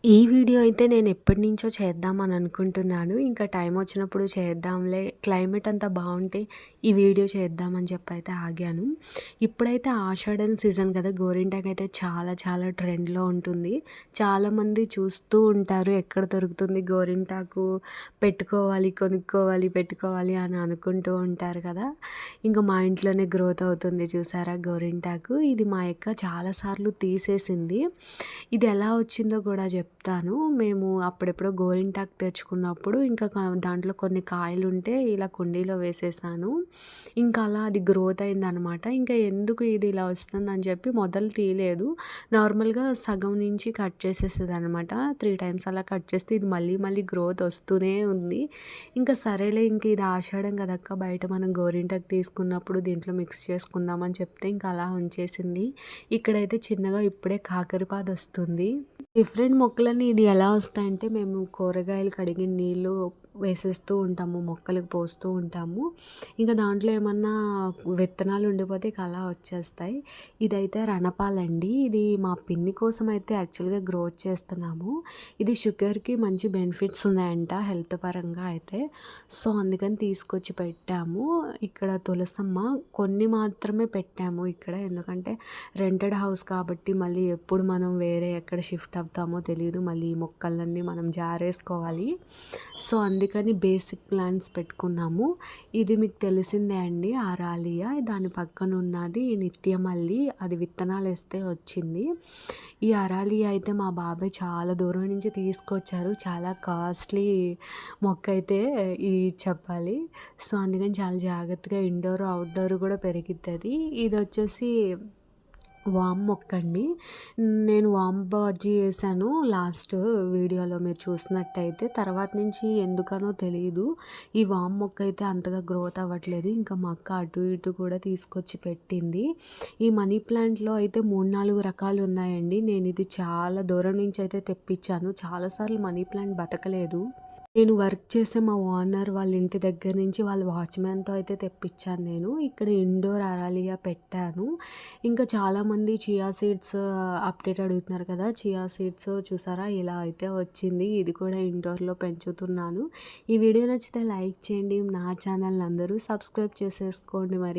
ఈ వీడియో అయితే నేను ఎప్పటినుంచో చేద్దామని అనుకుంటున్నాను. ఇంకా టైం వచ్చినప్పుడు చేద్దాంలే, క్లైమేట్ అంతా బావుంటే ఈ వీడియో చేద్దామని చెప్పైతే ఆగాను. ఇప్పుడైతే ఆషాఢం సీజన్ కదా! గోరింటాకైతే చాలా చాలా ట్రెండ్‌లో ఉంటుంది. చాలామంది చూస్తూ ఉంటారు. ఎక్కడ దొరుకుతుంది గోరింటాకు, పెట్టుకోవాలి, కొనుక్కోవాలి, పెట్టుకోవాలి అని అనుకుంటూ ఉంటారు కదా! ఇంకా మా ఇంట్లోనే గ్రోత్ అవుతుంది చూసారా గోరింటాకు. ఇది మా యక్క చాలా సార్లు తీసేసింది. ఇది ఎలా వచ్చిందో కూడా చెప్తాను. మేము అప్పుడెప్పుడో గోరింటాకు తెచ్చుకున్నప్పుడు ఇంకా దాంట్లో కొన్ని కాయలుంటే ఇలా కుండీలో వేసేసాను. ఇంకా అలా అది గ్రోత్ అయిందనమాట. ఇంకా ఎందుకు ఇది ఇలా వస్తుందని చెప్పి మొదలు తీయలేదు. నార్మల్‌గా సగం నుంచి కట్ చేసేసేదనమాట. 3 టైమ్స్ అలా కట్ చేస్తే ఇది మళ్ళీ మళ్ళీ గ్రోత్ వస్తూనే ఉంది. ఇంకా సరేలే ఇంక ఇది ఆషాఢం కదక్క, బయట మనం గోరింటాకు తీసుకున్నప్పుడు దీంట్లో మిక్స్ చేసుకుందామని చెప్తే ఇంకా అలా ఉంచేసింది. ఇక్కడైతే చిన్నగా ఇప్పుడే కాకరపాదొస్తుంది. డిఫరెంట్ మొక్కలన్నీ ఇది ఎలా వస్తాయంటే మేము కూరగాయలు కడిగిన నీళ్ళు వేసేస్తూ ఉంటాము, మొక్కలకు పోస్తూ ఉంటాము. ఇంకా దాంట్లో ఏమన్నా విత్తనాలు ఉండిపోతే ఇక అలా వచ్చేస్తాయి. ఇదైతే రణపాలండి. ఇది మా పిన్ని కోసం అయితే యాక్చువల్‌గా గ్రోత్ చేస్తున్నాము. ఇది షుగర్‌కి మంచి బెనిఫిట్స్ ఉన్నాయంట హెల్త్ పరంగా అయితే. సో, అందుకని తీసుకొచ్చి పెట్టాము. ఇక్కడ తులసమ్మ కొన్ని మాత్రమే పెట్టాము ఇక్కడ. ఎందుకంటే రెంటెడ్ హౌస్ కాబట్టి మళ్ళీ ఎప్పుడు మనం వేరే ఎక్కడ షిఫ్ట్ అవుతామో తెలీదు. మళ్ళీ ఈ మొక్కలన్నీ మనం జారేసుకోవాలి. సో, అందుకని బేసిక్ ప్లాంట్స్ పెట్టుకున్నాము. ఇది మీకు తెలిసిందే అండి ఆరాలియా. దాని పక్కన ఉన్నది నిత్యమల్లి. అది విత్తనాలేస్తే వచ్చింది. ఈ అరాలియా అయితే మా బాబాయ్ చాలా దూరం నుంచి తీసుకొచ్చారు. చాలా కాస్ట్లీ మొక్క అయితే ఇది చెప్పాలి. సో, అందుకని చాలా జాగ్రత్తగా ఇండోర్, అవుట్‌డోర్ కూడా పెరిగిద్దది. ఇదొచ్చేసి వామ్ మొక్కండి. నేను వామ్ బజ్జీ చేశాను లాస్ట్ వీడియోలో మీరు చూసినట్టయితే. తర్వాత నుంచి ఎందుకనో తెలీదు ఈ వామ్ మొక్క అయితే అంతగా గ్రోత్ అవ్వట్లేదు. ఇంకా మా అక్క అటు ఇటు కూడా తీసుకొచ్చి పెట్టింది. ఈ మనీ ప్లాంట్‌లో అయితే 3, 4 రకాలు ఉన్నాయండి. నేను ఇది చాలా దూరం నుంచి అయితే తెప్పించాను. చాలాసార్లు మనీ ప్లాంట్ బతకలేదు. నేను వర్క్ చేసే మా ఓనర్ వాళ్ళ ఇంటి దగ్గర నుంచి వాళ్ళ వాచ్‌మ్యాన్‌తో అయితే తెప్పించాను నేను. ఇక్కడ ఇండోర్ అరాలియా పెట్టాను. ఇంకా చాలామంది చియా సీడ్స్ అప్డేట్ అడుగుతున్నారు కదా! చియా సీడ్స్ చూసారా ఇలా అయితే వచ్చింది. ఇది కూడా ఇండోర్‌లో పెంచుతున్నాను. ఈ వీడియో నచ్చితే లైక్ చేయండి. నా ఛానల్‌ని అందరూ సబ్స్క్రైబ్ చేసేసుకోండి మరి.